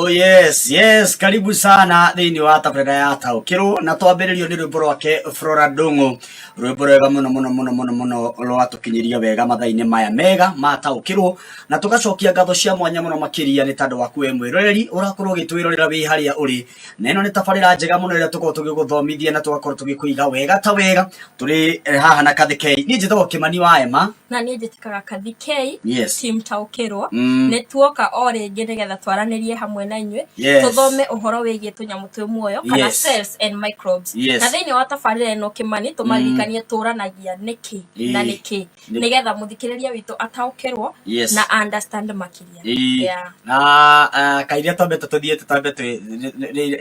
Oh yes, karibu sana thiini wa tabreda ya Taũkĩrwo na twambĩrĩrio nĩ rwĩmbo rwake Flora Ndũng'ũ, rwĩmbo rwega mũno rwatũkinyĩria wega mathaa-inĩ maya mega ma Taũkĩrwo, na tũgacokia ngatho cia mwanya mũno makĩria nĩ tondũ waku we mwĩroreri ũrakorwo ũgĩtwĩrorera wĩ harĩa ũrĩ, na ĩno nĩ tabarĩra njega mũno ĩrĩa tũkorwo tũgĩgũthomithia na tũgakorwo tũgĩkũiga wega ta wega. Tũrĩ haha na Kathĩ K, niĩ njĩtagwo Kĩmani wa Emma na niĩ njĩtĩkaga Kathĩ K, yes. Team Taũkĩrwo nĩ tuoka o rĩngĩ nĩgetha twaranĩrie hamwe na inyuĩ, tũthome ũhoro wĩgiĩ tũnyamũ twĩ muoyo kana cells and microbes. Na thĩinĩ wa tabarĩra ĩno Kĩmani tũmaririkanie tũranagia nĩkĩ na nĩkĩ nĩgetha mũthikĩrĩria witũ ataũkĩrwo na understand makĩria. Na kairĩa twambĩte tũthiĩte twambĩte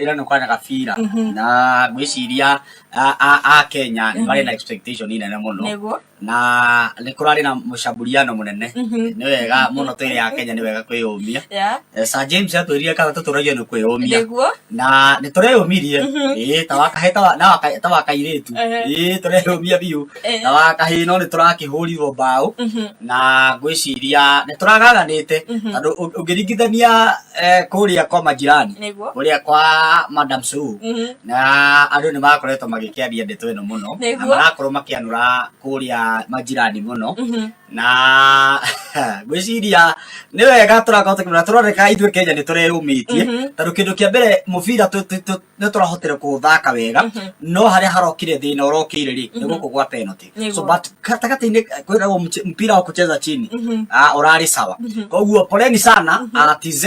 ĩra nĩ kwanya gabira na ngwĩciria a Kenya nĩ marĩ na expectation nene mũno na nĩ kũrarĩ na mũcamburiano mũnene. Nĩ wega mũno twĩrĩ ya Kenya, nĩ wega kwĩyũmia. Sir James atwĩrire kana tũtũragia nĩ kwĩyũmia na nĩ tũreyũmirie ta wakahe ta wakairĩtu tũreyũmia biũ na wakahe no nĩ tũrakĩhũrirwo mbaũ na ngwĩciria nĩ tũragaganĩte tondũ ũngĩringithania kũrĩa kwa majirani kũrĩa kwa Madam Sue na andũ nĩ makoretwo magĩkĩaria ndeto ĩno mũno na marakorwo makĩanũra kũrĩa majirani mũno na ngwĩciria nĩ wega tũrakorwo tũkĩmenya tũroneka ithuĩ Kenya nĩ tũreyũmĩtie tondũ kĩndũ kĩa mbere mũbira nĩ tũrahotire kũũthaka wega, no harĩa harokire thĩna ũrokĩire rĩ nĩ gũkũ gwa penalty. So but gatagatĩ-inĩ kwĩragwo mpira wa kucheza chini ũrarĩ sawa, koguo poleni sana TZ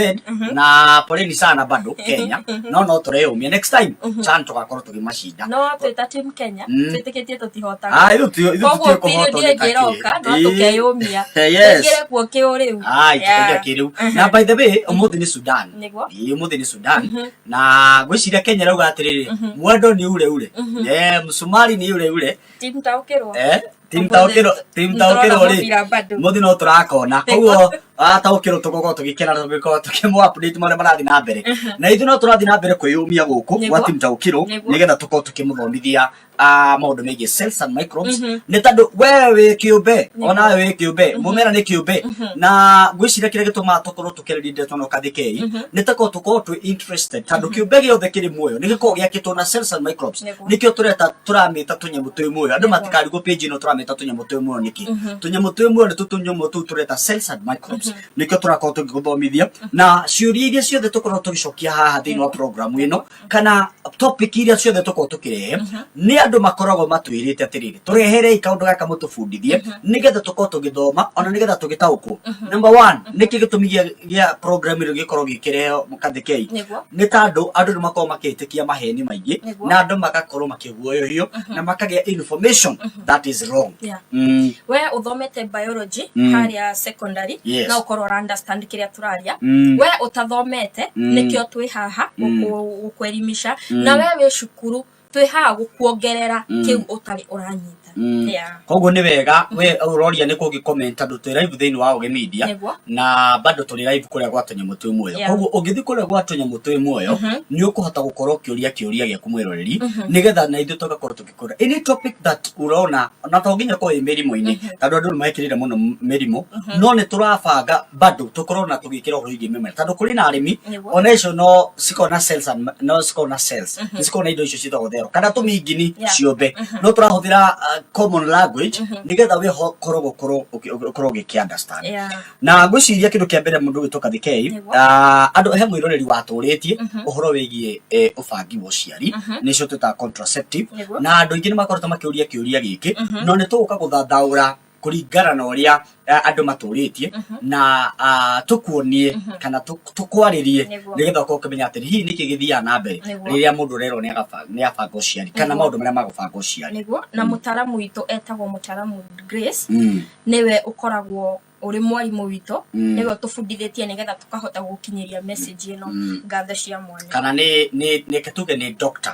na poleni sana bado Kenya, no tũreyũmia next time chan tũgakorwo tũkĩmacinda. No twĩta team Kenya twĩtĩkĩtie tũtihotaga, koguo period ĩngĩroka no tũkeyũmia tũingĩre kuo kĩũrĩu. Tũingĩre kĩrĩu. Na by the way ũmũthĩ nĩ Sudan, ũmũthĩ nĩ Sudan na ngwĩciria Kenya rauga atĩrĩrĩ mwendo ni ule ule, msumari ni ule ule. Team Taũkĩrwo Team Taũkĩrwo rĩ mũthĩ no tũrakona, koguo Taũkĩrwo tũgokorwo tũgĩkena na tũgĩkorwo tũkĩmũ update marĩa marathiĩ na mbere, na ithuĩ no tũrathiĩ na mbere kwĩyũmia gũkũ gwa Team Taũkĩrwo nĩgetha tũkorwo tũkĩmũthomithia maũndũ megiĩ cells and microbes. Nĩ tondũ we wĩ kĩũmbe ona we wĩ kĩũmbe, mũmera nĩ kĩũmbe, na ngwĩciria kĩrĩa gĩtũmaga tũkorwo tũkĩrĩria ndeto no Kathĩ K nĩ tũkorwo twĩ interested tondũ kĩũmbe gĩothe kĩrĩ muoyo nĩ gĩkoragwo gĩakĩtwo na cells and microbes. Nĩkĩo tũramĩta tũnyamũ twĩ muoyo, andũ matikarigwo page ĩno tũramĩta tũnyamũ twĩ muoyo nĩkĩ. Tũnyamũ twĩ muoyo nĩ tũnyamũ tũu tũreta cells and microbes, nĩkĩo tũrakorwo tũgĩgũthomithia na ciũria iria ciothe tũkorwo tũgĩcokia haha thĩinĩ wa program ĩno kana topic iria ciothe tũkorwo tũkĩrehe nĩ andũ makoragwo matwĩrĩte atĩrĩrĩ tũreherei kaũndũ gaka mũtũbundithie nĩgetha tũkorwo tũgĩthoma ona nĩgetha tũgĩtaũkwo. Number one, nĩkĩ gĩtũmi gĩa program ĩrĩa gĩkorwo gĩkĩreheo Kathĩ K nĩ tondũ andũ nĩ makorwo makĩhĩtũkia maheni maingĩ na andũ magakorwo makĩguoyohio na makagĩa information that is wrong. We ũthomete biology harĩa secondary na ũkorwo understand kĩrĩa tũraria, we ũtathomete nĩkĩo twĩ haha gũkwelimisha, na we wĩ cukuru twĩ haha gũkuongerera kĩu ũtarĩ ũranyita. Koguo nĩ wega we ũroria nĩ kũngĩ-comment tondũ twĩ live thĩinĩ wa Ũgĩ Media na bado tũrĩ live kũrĩa gwa tũnyamũ twĩ muoyo. Koguo ũngĩthiĩ kũrĩa gwa tũnyamũ twĩ muoyo nĩ ũkũhota gũkorwo kĩũria gĩaku mwĩroreri nĩgetha na ithuĩ tũgakorwo tũgĩkũra any topic that ũrona, na to nginya korwo ĩ mĩrimũ-inĩ tondũ andũ nĩ mekĩrĩire mũno mĩrimũ, no nĩ tũrabanga bado tũkorwo na tũgĩkĩra ũhoro wĩgiĩ mĩmera tondũ kũrĩ na arĩmi ona icio no cikorwo na cells no cikorwo na cells nĩ cikorwo na indo icio ciĩtagwo thero kana tũmingini ciũmbe, no tũrahũthĩra common language nĩgetha we korwo ũgĩkĩ-understand. Na ngwĩciria kĩndũ kĩa mbere mũndũ wĩtwo Kathĩ K andũ he mwĩroreri watũrĩtie ũhoro wĩgiĩ ũbangi wa ũciari nĩcio twĩtaga contraceptive, na andũ aingĩ nĩ makoretwo makĩũria kĩũria gĩkĩ no nĩ tũgũka gũthathaũra kũringana na ũrĩa andũ matũrĩtie na tũkuonie kana tũkwarĩrie nĩgetha ũkorwo ũkĩmenya atĩ hihi nĩkĩ gĩthiaga na mbere rĩrĩa mũndũ ũrerwo nĩ abanga ũciari kana maũndũ marĩa magũbanga ũciari. Na mũtaaramu witũ etagwo mũtaaramu Grace, nĩwe ũkoragwo ũrĩ mwarimũ witũ, nĩwe ũtũbundithĩtie nĩgetha tũkahota gũkinyĩria message ĩno ngatho cia mwanya. Kana nĩ tuge nĩ doctor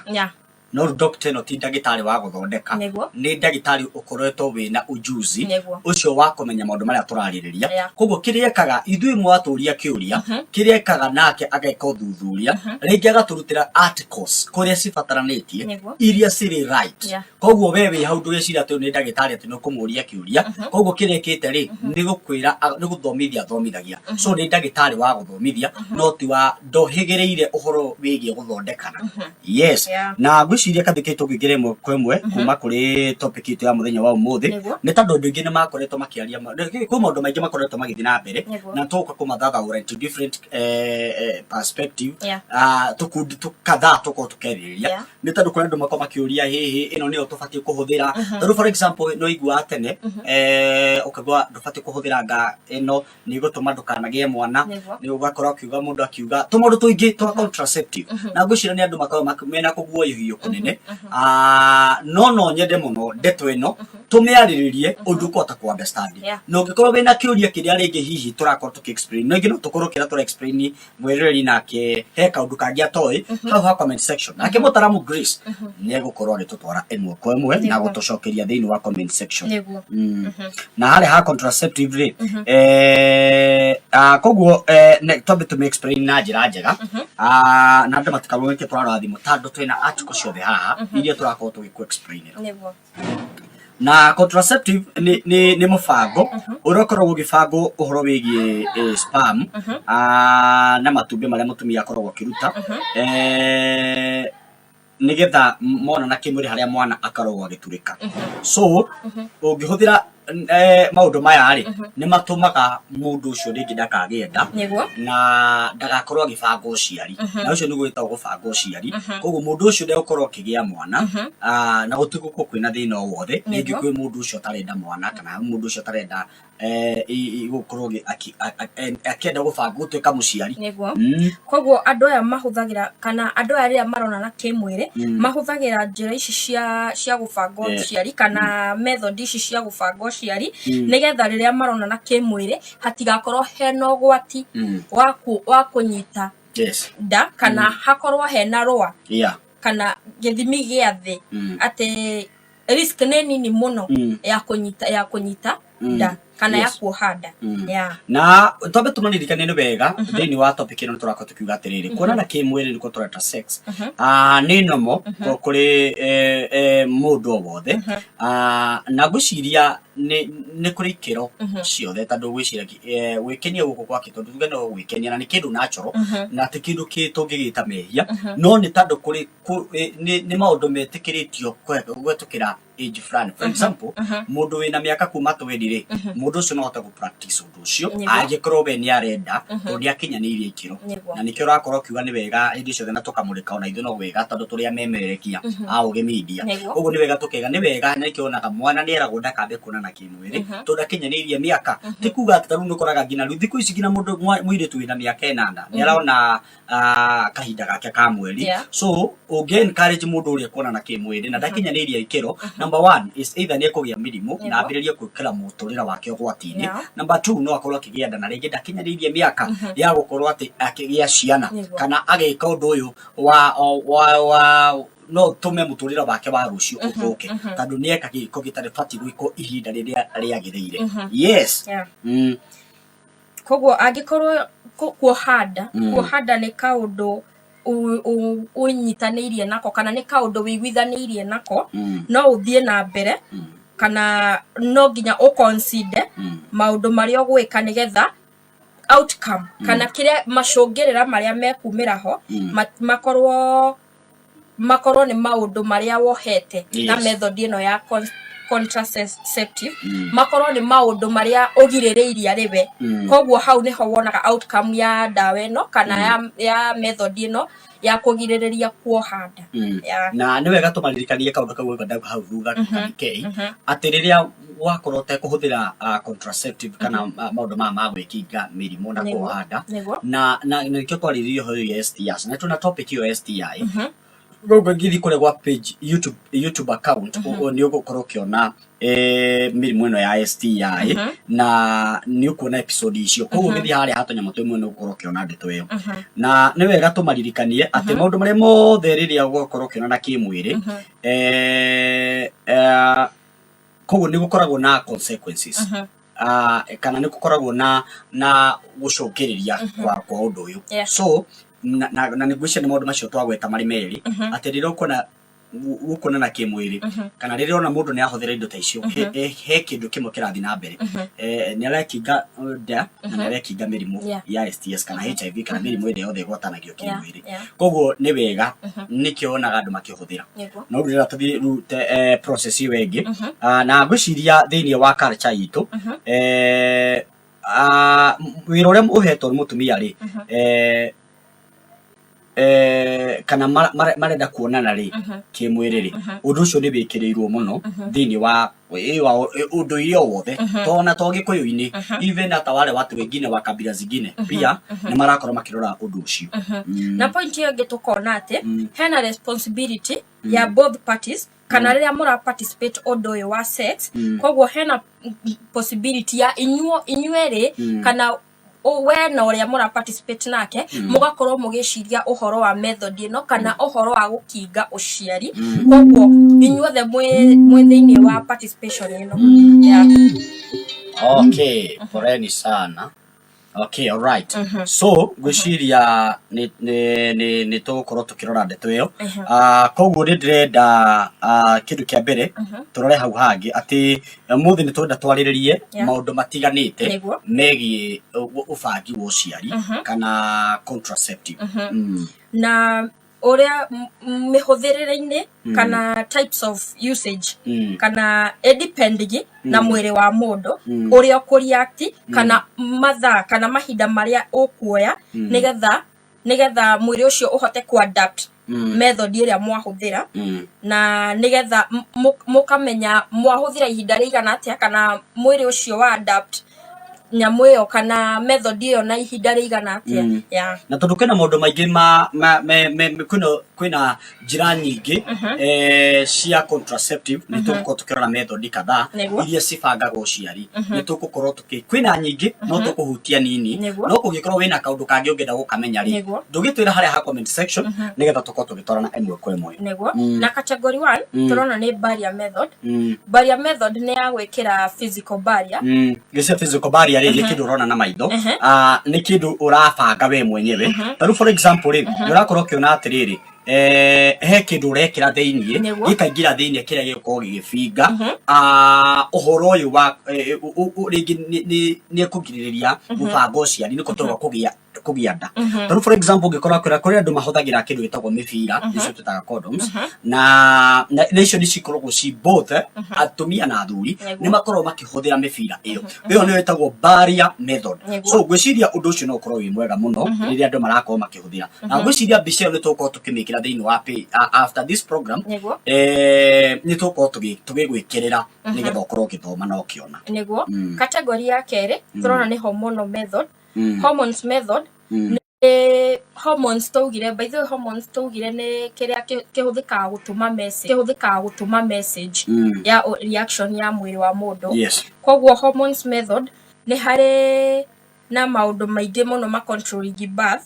no doctor no ti ndagitari wa guthondeka ni ndagitari ukoretwo wina ujuzi ucio wa kumenya maundu maria turaririria koguo kiriekaga ithui mwaturia kiuria kiriekaga nake ageka uthuthuria ringi agaturutira articles kuria cibataranitie iria ciri right koguo wewe hau ndugicira ati ni ndagitari ati no kumuria kiuria koguo kiriekite ri ni gukwira ni guthomithia thomithagia so ni ndagitari wa guthomithia no ti wa ndohigireire uhoro wigie guthondekana yes na gwiciria kathikitwo ngigire mwe kwemwe kuma kuri topic itu ya muthenya wa umuthi ni tondu ndingi ni makoretwo makiaria kwa maundu maingi makoretwo magithi na mbere na tuka kumathathaura into different perspective tukundi tukatha tuko tukeriria ni tondu kuri andu makoma kiuria hihi ino ni tubatie kuhuthira tondu for example no igua tene ukagwa ndubatie kuhuthira nga ino ni gutuma ndukanagie mwana ni ugakora ukiuga mundu akiuga tumundu tuingi twa contraceptive na gwicira ni andu makoma mena kuguo hiyo kunene no nyende muno ndeto ino tumiariririe undu kota ku understand no ngikoro bena kiuria kiria ringi hihi turakora tuki explain no ngino tukoro kira tura explain mwereri nake heka undu kangia toy ha comment section nake mutaramu Grace ni egukoro ari tutwara emwe kwa emwe na gutucokeria thiini wa comment section na hale ha contraceptive ri koguo tobe tu explain na njira njega na ndu matikarunike turarathimo tandu twina article ciothe haha iria turakorwo tugiku explain na contraceptive ni mubango urokorwo ugibango uhoro wigie sperm na matumbi maria mutumia akoragwo akiruta nigetha mona na kimuri haria mwana akarogwo agiturika so ungihuthira maundu maya ri ni matumaga mundu ucio ringi ndakagienda na ndagakorwo agibango uciari na ucio ni gwitagwo gubango uciari koguo mundu ucio ndegukorwo akigia mwana na gutiguko kwina thina o wothe ringi kwi mundu ucio tarenda mwana kana mundu ucio tarenda gukorwo akienda gubango tuika muciari koguo andu aya mahuthagira kana andu aya ria marona na kimwire mahuthagira njira ici cia gubango uciari kana method ici cia gubango uciari nigetha riria marona na kimwire hatigakorwo hena ugwati wa kunyita nda kana hakorwo hena roa kana githimi gia thi ati risk nini muno ya kunyita nda kana ya kuohanda na tobe tumanirikane ni wega thiini wa topic ino turako tukiuga atiriri kuonana kimwiri niko tureta sex ni nomo kuri mundu wothe na gwiciria ni kuri ikiro ciothe tondu gwiciria gwikenia guku gwake tondu tuge no gwikenia na ni kindu natural na ti kindu kitungigita mehia no ni tondu kuri ni maundu metikiritio gwetukira age fulani for example mundu wina miaka kuma 20 ri mundu ucio no hota gu practice undu ucio angikorwo we ni arenda undi akinyanirie ikiro na nikio rakorwo kiuga ni wega hindi ciothe na tukamurika ona ithu no wega tondu turia memererekia uge media uguo ni wega tukega ni wega na ikionaga mwana ni eragwo ndakambe kuonana kimwiri tondu akinyanirie miaka ti kuga ati taru nukoraga ngina thiku ici ngina mundu muiritu wina miaka 8 ni araona kahinda gake ka mweri so uge encourage mundu uria kuonana kimwiri na ndakinyanirie ikiro number 1 is either ni kugia mirimu na ambiririe kwikira muturira wake gwatini number 2 no akorwo akigia nda na ringi ndakinyanirie miaka ya gukorwo ati akigia ciana kana agika undu uyu wa no tume muturira wake wa rucio uthuke tondu ni eka giko gitari fati gwiko ihinda riria riagiriire yes koguo angikorwo kuohanda ni kaundu unyitanirie nako kana ni kaundu wiguithanirie nako no uthie na mbere kana no ginya consider maundu maria gwika nigetha outcome kana kiria macungirira maria mekumira ho makorwo ni maundu maria wohete na method ino ya contraceptive makorwo ni maundu maria ugiririria riwe koguo hau niho wonaga outcome ya dawa ino kana ya method ino ya kugiririria kuohanda na ni wega tumaririkanie kaundu kau nda hau thutha kei ati riria wakorwo te kuhuthira contraceptive kana maundu ma gwikinga mirimu na kuohanda na nikio twariririo ho STI na tuna topic yo STI gogo ngithi kure gwa page YouTube account ni ugukorwo kiona mirimu ino ya STI na ni ukuona episode icio koguo ngithi hari hatonya mutu imwe ni ugukorwo kiona ndeto iyo na ni wega tumaririkanie ati maundu maria mothe riria ugukorwo kiona na kimwiri koguo ni gukoragwo na consequences kana ni gukoragwo na gucungiriria kwa undu uyu so na nigucia ni maundu macio twagweta mari meri ati riro ukona na kimwiri kana riro na mundu ni ahuthira indo ta icio he kindu kimwe kirathi na mbere ni arakinga na ni arakinga mirimu ya STS kana HIV kana mirimu ire yothe gwatanagio kimwiri koguo ni wega nikio onaga andu makihuthira no rira tuthi rute process iyo ingi na ngwiciria thiini wa culture yitu wira uria uhetwo mutumia ri kana marenda kuonana ri kimwiri ri undu ucio ni wikirirwo muno thiini wa undu irio wothe tona to gikuyu-ini even ata wale watu wengine wa kabila zingine pia ni marakorwo makirora undu ucio na point hiyo ngitukona ati hena responsibility ya both parties kana riria mura participate undu uyu wa sex koguo hena possibility ya inyueri kana we na uria mura participate nake mugakorwo mugiciria uhoro wa method ino kana uhoro wa gukinga uciari koguo inyuothe mwe thiini wa participation ino okay poreni sana okay all right so ngwiciria ni tugukorwo tukirora ndeto iyo koguo ni ndirenda kindu kia mbere turore hau hangi ati muthi ni twenda twariririe maundu matiganite megie ubangi wa uciari kana contraceptive na uria mihuthirire-ini kana types of usage kana depending na mwiri wa mundu uria ukuriakti kana mathaa kana mahinda maria ukuoya nigetha mwiri ucio uhote kuadapt method iria mwahuthira na nigetha mukamenya mwahuthira ihinda rigana atia kana mwiri ucio wa adapt nyamu iyo kana method iyo na ihinda rigana atia na tondu kwina maundu maingi kwina njira nyingi cia contraceptive ni tugukorwo tukirora method kadhaa iria cibangaga uciari ni tugukorwo kwina nyingi no tukuhutia nini no kugikorwo wina kaundu kangi ungenda gukamenya ri ndugitwira haria ha comment section nigetha tukorwo tugitwarana imwe kwa imwe na category 1 turona ni barrier method barrier method ni ya gwikira physical barrier gise physical barrier ri kindu urona na maitho ni kindu urabanga we mwenyewe taru for example ri urakorwo kiona atiriri he kindu urekira thiini gikaingira thiini kiria gikukorwo gigibinga uhoro uyu wa ringi ni kugiririria mubango uciari ni kutorwa kugia nda taru for example ngikora kuri andu mahuthagira kindu gitagwo mibira icio tutaga condoms na icio ni cikoragwo ci both atumia na athuri ni makorwo makihuthira mibira iyo ni wetagwo barrier method so gwiciria undu ucio no ukorwo wi mwega muno riria andu marakorwo makihuthira na gwiciria mbica iyo ni tukorwo tukimikira thiini wa after this program ni tukorwo tugigwikirira nigetha ukorwo ukithoma na ukiona niguo category ya keri turona ni hormonal method hormones method hormones tugire by the hormones tugire ni kiria kihuthikaga gutuma message ya reaction ya mwiri wa mundu koguo hormones method ni hari na maundu maingi muno macontrolling birth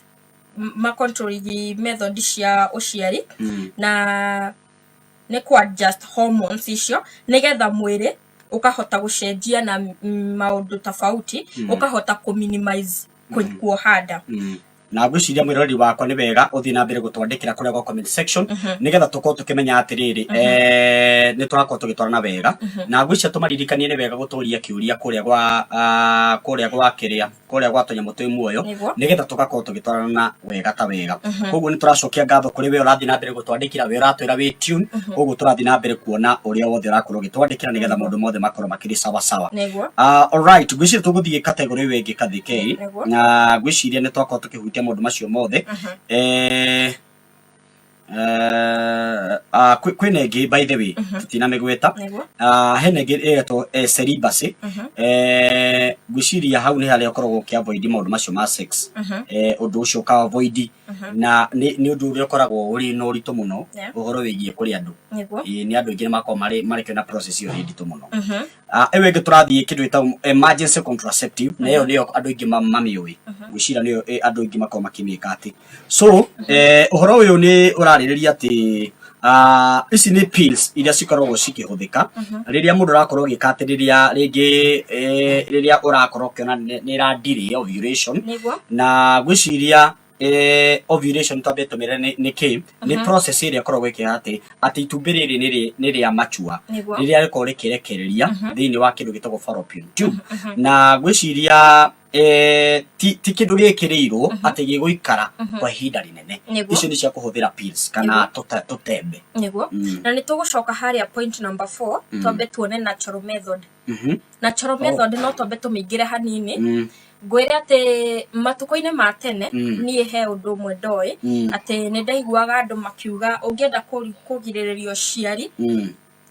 macontrolling method cia uciari na ni ku adjust hormones icio nigetha mwiri ukahota gucenjia na maundu tofauti ukahota ku minimize kuohada na gwiciria mwirori wakwa ni wega uthi na mbere gutwandikira kuria kwa comment section nigetha tukorwo tukimenya atiriri ni turakorwo tugitwarana wega na gwiciria tumaririkanie ni wega guturia kiuria kuria gwa kuria gwa tunyamu twi muoyo nigetha tugakorwo tugitwarana wega ta wega koguo ni turacokia ngatho kuri we urathi na mbere gutwandikira we uratwira wi tune koguo turathi na mbere kuona uria wothe urakorwo gitwandikira nigetha maundu mothe makorwo makiri sawa sawa all right gwiciria tuguthie category we ingi kathike na gwiciria ni twakorwo tukihutia maundu macio mothe kwina ingi by the way tutina migweta hena ingi eto celibacy gwiciria hau ni haria ukoragwo ki avoid maundu macio ma sex undu ucio ka avoid na ni undu uria ukoragwo uri no ritu muno uhoro wigie kuri andu ni andu ingi makoma mari kena process yo ritu muno ewe ingi turathie kindu ita emergency contraceptive na iyo niyo andu ingi mamiui gwiciria niyo andu ingi makoma kimika ati so uhoro uyu ni uraririria ati ici ni pills iria cikoragwo cikihuthika riria mundu arakorwo gikate riria urakorwo kiona ni ra delay ovulation na gwiciria ovulation tambe tumire ni process iria koragwo ikihate ati itumbi riri ni ria machua riria riko rikirekereria thiini wa kindu gitagwo fallopian tube na gwiciria ti kindu gikirirwo ati giguikara kwa ihinda rinene icio ni cia kuhuthira pills kana tutembe niguo na ni tugucoka haria point number 4 twambe tuone natural method natural method no twambe tumingire hanini ngwire ati matuko-ini ma tene nie he undu mwe ndoi ati ni ndaiguaga andu makiuga ungienda kugiriririo ciari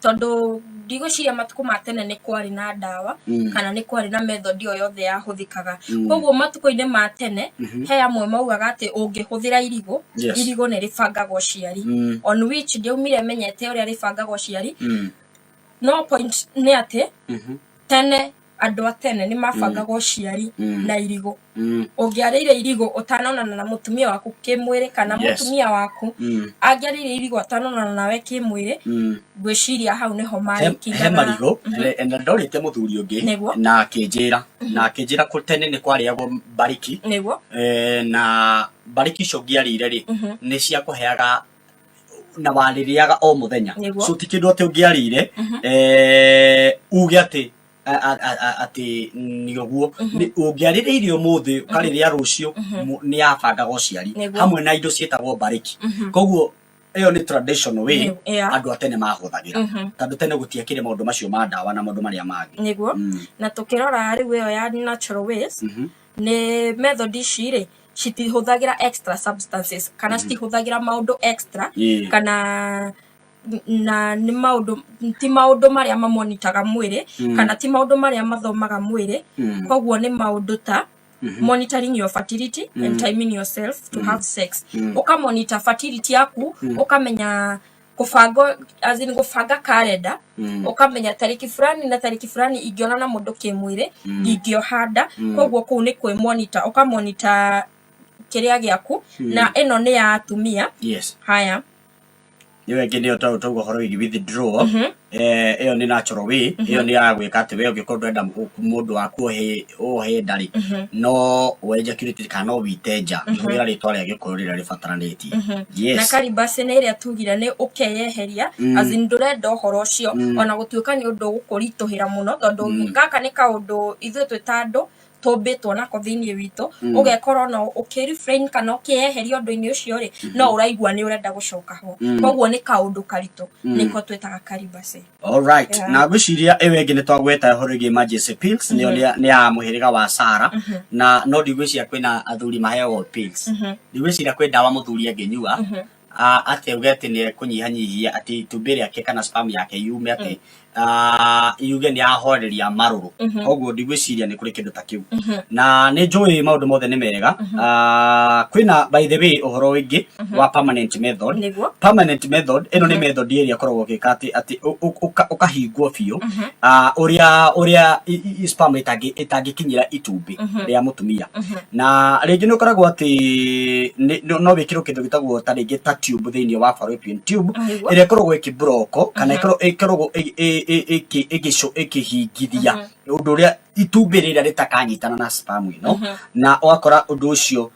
tondu ndigwiciria matuko ma tene ni kwari na dawa kana ni kwari na method o yothe yahuthikaga koguo matuko-ini ma tene he amwe maugaga ati ungihuthira irigo ni ribangagwo ciari on which ndiumire menyete uria ribangagwo ciari no point ni ati tene andu atene ni mabangagwo ciari na irigo ungiarire irigo utanonana na mutumia waku kimwire kana mutumia waku angiarire irigo utanonana nawe kimwire gwiciria hau niho mari kinga he marigo enda ndorite muthuri ungi na kinjira kutene ni kwariagwo bariki na bariki cio ngiarire ri ni cia kuheaga na waririaga o muthenya so ti kindu ati ungiarire uge ati niguo ungiarire irio muthi ukariria rucio ni abangagwo ciari hamwe na indo cietagwo bariki koguo iyo ni traditional way andu atene mahuthagira tondu tene gutiakire maundu macio ma dawa na maundu maria mangi niguo na tukirora riu iyo ya natural ways ni method iciri citihuthagira extra substances kana citihuthagira maundu extra kana na ni maundu maria mamonitaga mwiri kana ti maundu maria mathomaga mwiri koguo ni maundu ta monitoring your fertility and timing yourself to have sex ukamonitor fertility yaku ukamenya gufanga calendar ukamenya tariki fulani na tariki fulani ingiona na mundu kimwiri ingiohanda koguo kuu ni kwi monitor ukamonitor kiria giaku na eno ni ya atumia haya niwe nginio taugo horo igi withdraw iyo ni natural way iyo ni ya gwika ati we ungikorwo ndenda mundu waku he ndari no ejaculate kana witeja ihwira ritwa ria gikuru rira ribataranitie na karibase ni iria tugira ni ukeyeheria azin ndurenda horo cio ona gutuika ni undu gukurituhira muno tondu gaka ni kaundu ithu twitandu tombetwo nako thiini witu ugekorwo no ukirefrain kana ukiyeheria undu-ini ucio ri no uraigua ni urenda gucoka ho koguo ni kaundu karitu niko twetaga karibase all right na gwiciria ewe ngi ni twagweta horo igi emergency pills ni ya muhiriga wa Sara na no ndigwiciria kwina athuri maheo pills ndigwiciria kwi dawa muthuri anginyua ate ugete ni kunyihanyihia ati tumbiri yake kana sperm yake yume ati yuge ni ahoreria maruru koguo ndigwiciria ni kuri kindu ta kiu na ni njui maundu mothe ni mega kwina by the way uhoro wingi wa permanent method eno ni method iria koragwo gikati ati ukahingwo biu uria sperm itangikinyira itumbi ria mutumia na ringi ni koragwo ati no wikiro kindu gitagwo ta ringi ta tube thiini wa fallopian tube iria koragwo ikibroko kana ikoragwo ikihingithia undu uria itumbi riria ritakanyitana na sperm ino na wakora undu ucio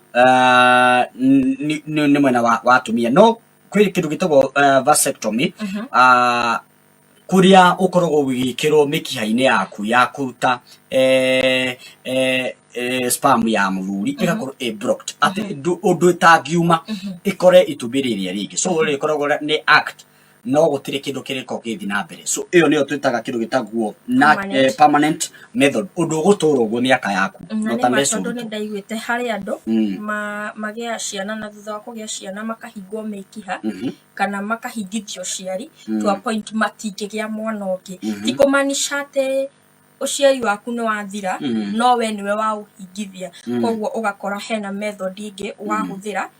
ni mwena wa atumia no kwi kindu gitagwo vasectomy kuria ukoragwo wigikirwo mikiha-ini yaku ya kuruta sperm ya muthuri igakorwo blocked ati undu itangiuma ikore itumbi riria ringi so rikoragwo ni act no gutire kindu kiriko githi na mbere. So iyo niyo twitaga kindu gitagwo na permanent method undu guturo gwo miaka yaku no tameso ndo ndaiguite hari andu magia ciana na thutha wa kugia ciana makahingwo mekiha kana makahingithio ciari to a point matingigia mwana ungi tikumaanisha ate uciari waku ni wathira no we niwe wa uhingithia koguo ugakora hena method ingi wahuthira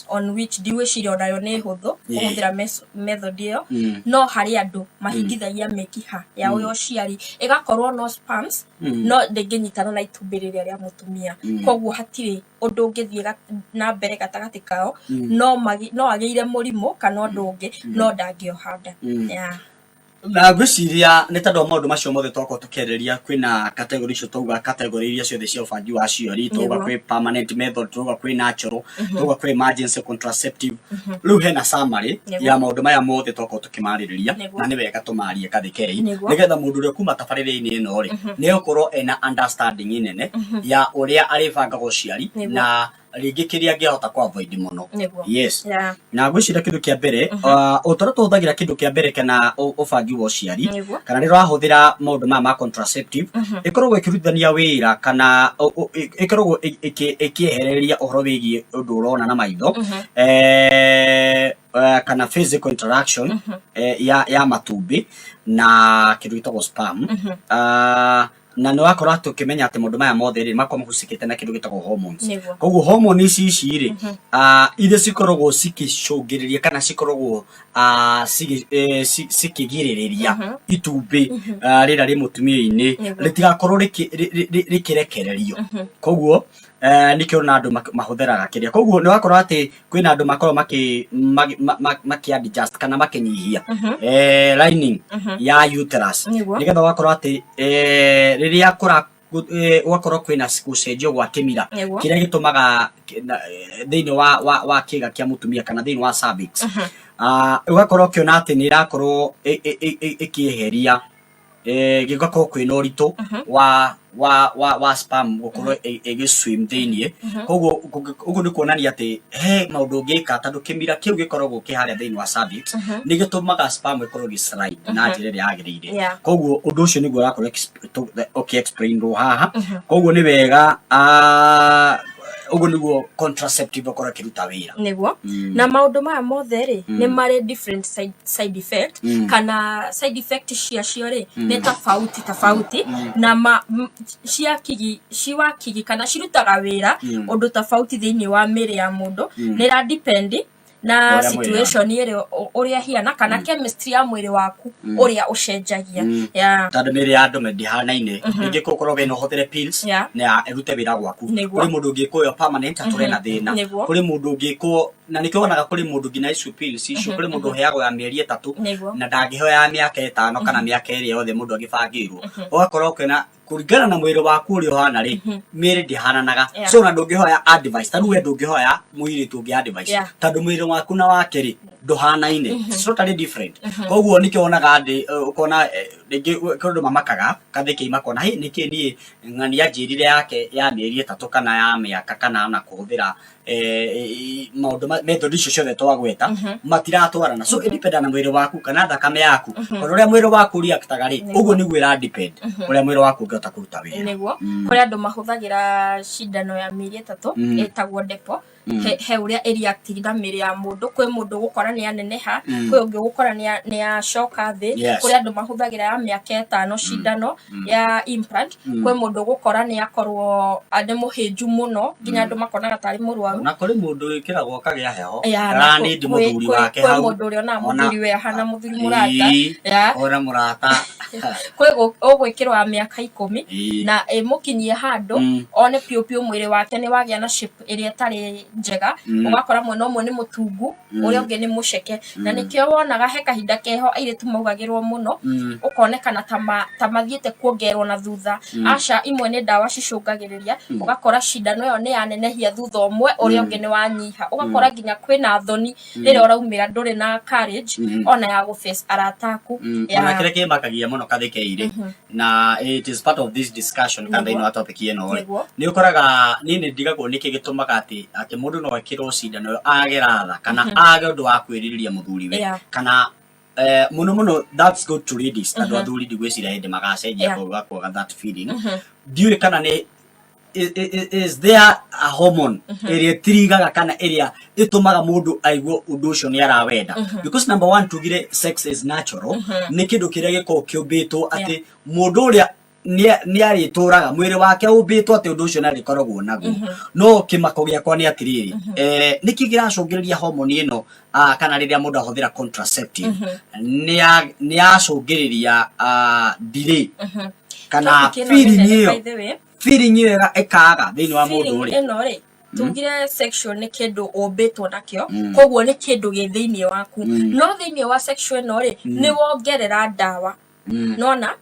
on which ndiwiciria onayo ni huthu kuhuthira method iyo no hari andu mahingithagia mekiha ya uyo ciari igakorwo no spams no ndenginyitana na itumbi riria ria mutumia koguo hatire undu ungithie na mbere gatagati kao no ageire murimu kana undu ungi no ndangiohanda na gwiciria ni tondu maundu macio mothe twako tukereria kwina category icio tuga category iria ciothe cia ubangi wa ciari tuga kwi permanent method tuga kwi natural tuga kwi emergency contraceptive riu hena summary ya maundu maya mothe twako tukimariria na ni wega tumarie kathikei nigetha mundu uri kuma tabarire-ini ino ri ni ukorwo ena understanding inene ya uria aribanga guciari na ringi kiria ngihota kwa avoid muno na gwiciria kindu kia mbere utoro tuhuthagira kindu kia mbere kana ubangi wa ciari kana ni rahuthira maundu ma contraceptive ikorwo ikirutithania wira kana ikorwo ikiehereria uhoro wigie undu urona na maitho kana physical interaction ya matumbi na kindu gitagwo sperm na no akora tukimenya ati mundu maya mothe ri makwa mugucikite na kindu gitagwo hormones koguo hormones ici ri ire cikoragwo cikicungiriria kana cikoragwo cikigiriria itumbi rira ri mutumia-ini ritigakorwo rikirekererio koguo nikio na andu mahuthiraga kiria koguo ni wakora ati kwina andu makorwo maki adjust kana makinyihia lining ya uterus nigetha wakora ati riria kura wakorwo kwina gucenjio gwa kimira kiria gitumaga thiini wa kiga kia mutumia kana thiini wa cervix ugakorwo kiona ati ni irakorwo ikieheria gigakorwo kwina uritu wa sperm gukorwo igiswim thiini koguo ugu ni kuonania ati he maundu ungika tondu kimira kiu gikoragwo kiharia thiini wa cervix ni gitumaga sperm ikorwo gislide na njira iria yagirire koguo undu ucio niguo urakorwo explain haha koguo ni wega ugu niguo contraceptive okora kiruta wira niguo na maundu maya mothe ri ni mari different side effect kana side effect cia ri ni tofauti na ciwakigi kana cirutaga wira undu tofauti thiini wa miri ya mundu ni ra depend na situation ire uria hiana kana chemistry ya mwiri waku uria ucenjagia tondu miri ya andu ndihanaine ningi gukorwo wina uhuthire pills na irute wira gwaku kuri mundu ungikuyo permanent ature na thina kuri mundu ungikuo na nikionaga kuri mundu ngina icio pills icio kuri mundu heagwo ya mieri 3 na ndangihoya ya miaka 5 kana miaka 2 yothe mundu agibangirwo ugakorwo kwina kuringana na mwiri waku uri hana ri miri ndihananaga so na ndungihoya advice tondu we ndungihoya mwiri tungi advice tondu mwiri waku na wake ri nduhanaine totally different koguo nikionaga ndi ukona ringi kundu mamakaga kathiki makona hi niki ni ng'ani ajirire yake ya mieri 3 kana ya miaka kana na kuhuthira maundu method icio ciothe twagweta matiratwarana so independent na mwiri waku kana thakame yaku uria mwiri waku reactaga ri uguo niguo ira depend uria mwiri waku ngota kuruta wira niguo kuri andu mahuthagira cindano ya mieri 3 etagwo depo he uria reacting na miri ya mundu kwi mundu gukora ni aneneha kwi ungi gukora ni ya shoka thi kuri andu mahuthagira ya miaka 5 cindano ya implant kwi mundu gukora ni akorwo ande muhinju muno nginya andu makonaga tari murwaru na kuri mundu ikiragwo kagia heho rani ndi muthuri wake hau kwi mundu uri na muthuri we hana muthuri murata ora murata kwi ugwikirwa miaka 10 na mukinyie handu one piu mwiri wake ni wagia na shape iria tari njega ugakora mwana umwe ni mutungu uria ungi ni muceke na nikio wonaga he kahinda keho aire tumaugagirwo muno ukonekana ta mathiete kuongerwo na thutha aca imwe ni ndawa cicungagiriria ugakora cindano yo ni yanenehia thutha umwe uria ungi ni wanyiha ugakora ginya kwina thoni riria uraumira nduri na courage ona ya go face arataku ona kire kimakagia muno kathikeire na it is part of this discussion kana ino topic ino ni ukoraga nini ndigagwo niki gitumaga ati mundu no akirwo cindano ageratha kana age undu wa kwiriria muthuri we kana muno that's good to ladies and athuri ndigwicira hindi magacenjia kwa that feeling ndiuri kana ni is there a hormone area trigaga kana area itumaga mundu aigwo undu ucio ni arawenda because number 1 tugire sex is natural ni kindu kiria giko kiumbitwo ati mundu uria ni arituraga mwiri wake umbitwo ati undu ucio na rikoragwo naguo no kimako giakwa ni atiriri niki giracungiriria hormone ino kana riria mundu ahuthira contraceptive ni acungiriria delay kana feeling iyo ekaga thini wa mundu uri eno ri tugire sexual ni kindu umbitwo nakio koguo ni kindu gi thini waku no thini wa sexual eno ri ni wongerera dawa nona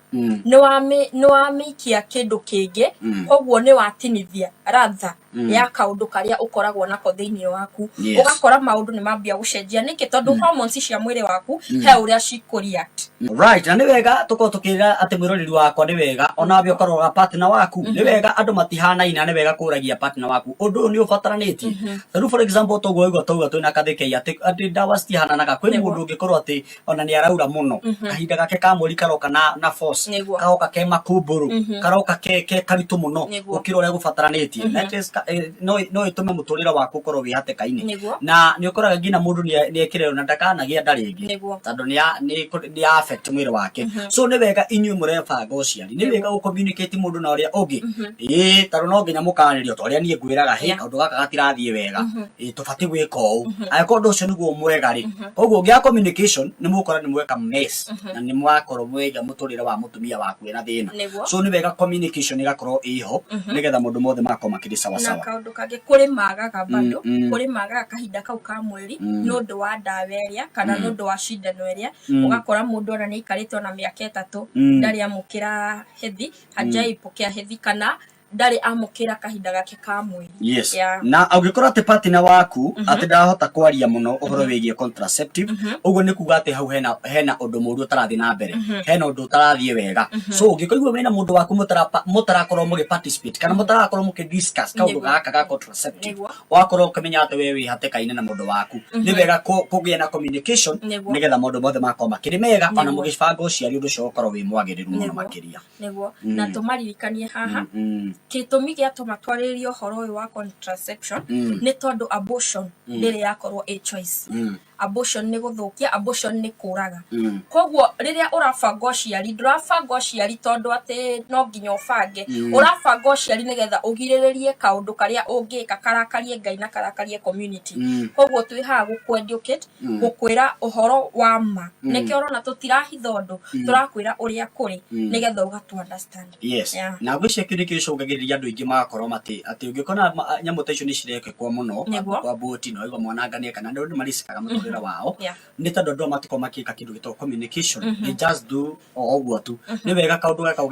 no wamikia kindu kingi koguo ni watinithia ratha ya kaundu karia ukoragwo nako thini waku ugakora maundu ni mambia gucenjia niki tondu hormones cia mwiri waku he uria cikureact right na ni wega tukira ati mwiroreri wakwa ni wega ona byo korora partner waku ni wega andu matihana ina ni wega kuragia partner waku undu ni ubataranitie through for example togo igwa toga twina katheke ati dawa stihana naga kwi mundu ungikorwo ati ona ni araura muno kahinda gake ka mweri karoka na force karoka ke makumburu karoka ke karitu muno ukiro uria gubataranitie that is no itume muturira waku korwo wi hateka-ini na ni ukoraga ngina mundu ni ekirero na ndakanagia ndaringi tondu ni affect mwiri wake so ni wega inyuĩ mũrebanga ũciari ni wega gũcommunicate mundu na uria ungi tondu no nginya mũkanĩrio ta ũrĩa niĩ ngwĩraga kaũndũ gaka gatirathiĩ wega tũbatiĩ gwĩka ũũ angĩkorwo ũndũ ũcio nĩguo mwega rĩ koguo ũngĩaga communication ni mũgũkora ni mweka mess na ni mwakorwo mwega mũtũrĩre wa mũtumia waku ena thĩna so ni wega communication igakorwo iho nigetha mundu mothe makorwo makĩrĩ sawa sawa na kaundu kage kuri magaga bado kuri magaga kahinda kau ka mweri nundu wa dawa iria kana nundu wa cindano iria ugakora mundu ona ni ikarite ona miaka 3 ndari amukira hethi hajaipokea hethi kana ndari amukira kahinda gake ka mweri yes na angikora ati partner waku ati ndahota kwaria muno uhoro wigie contraceptive uguo ni kuga ati hau hena undu mundu utarathi na mbere hena undu utarathi wega so ungikoigwa wena mundu waku mutarakorwo mugi participate kana mutarakorwo mugi discuss kaundu gaka ga contraceptive wakorwo ukamenya ati wewe hateka-ini na mundu waku ni wega kugia na communication nigetha mundu mothe makorwo makiri mega ona mugibanga uciari undu ucio ukorwo wi mwagiriru muno makiria niguo na tumaririkanie haha kitumi giatuma twaririo horo uyu wa contraception ni tondu abortion ndiri yakorwo a choice abortion ni guthukia abortion ni kuraga koguo riria urabanga uciari ndurabanga uciari tondu ati no nginya ubange urabanga uciari nigetha ugiriririe kaundu karia ungika karakarie Ngai na karakarie community koguo twi ha gukwendukate gukwira uhoro wa ma nikio urona tutirahitha undu turakwira uria kuri nigetha ugatu understand yes na gwicia kiri kicungagiriria andu ingi magakorwo mati ati ungikona nyamu ta icio ni cirekekwo muno kwa boti no igwa mwanangania kana ndu marisikaga muturira wao ni tondu andu matiko makika kindu gitwa communication they just do oguo tu ni wega kaundu gaka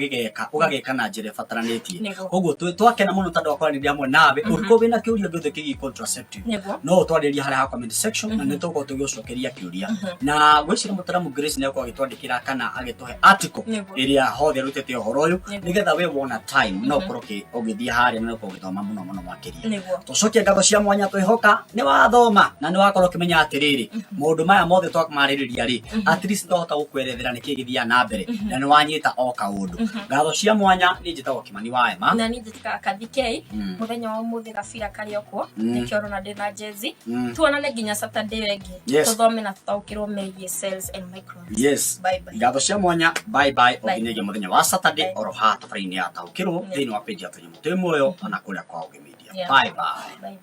ugageka na njira bataranitie koguo twakena muno tondu akwaraniria amwe nawe uriko wina kiuria githe kigi contraceptive no twariria haria ha comment section na nituko tugicokeria kiuria na gwicira mutaramu Grace nako agitwandikira kana agituhe article iria hothe rutete uhoro uyu nigetha we wona time no koroke ugithia haria no kugithoma muno makiria tucokie ngatho cia mwanya twihoka ni wathoma na ni wakorwo kimenya atiriri mundu maya mothe twamaririria ri at least ndota gukwerethera niki githia na mbere na ni wanyita o kaundu ngatho cia mwanya ni njitagwo Kimani wa Ema na ni njitaka Kathikei muthenya wa muthi gabira karioko nikioro na ndina jezi tuonane nginya Saturday wengi tuthome na tutaukirwo megie cells and microbes yes bye bye ngatho cia mwanya bye bye oginege muthenya wa Saturday oro ha tafarini ya taukirwo thini wa page ya tunyamu twi muoyo ona kuria kwa Uge Media bye bye.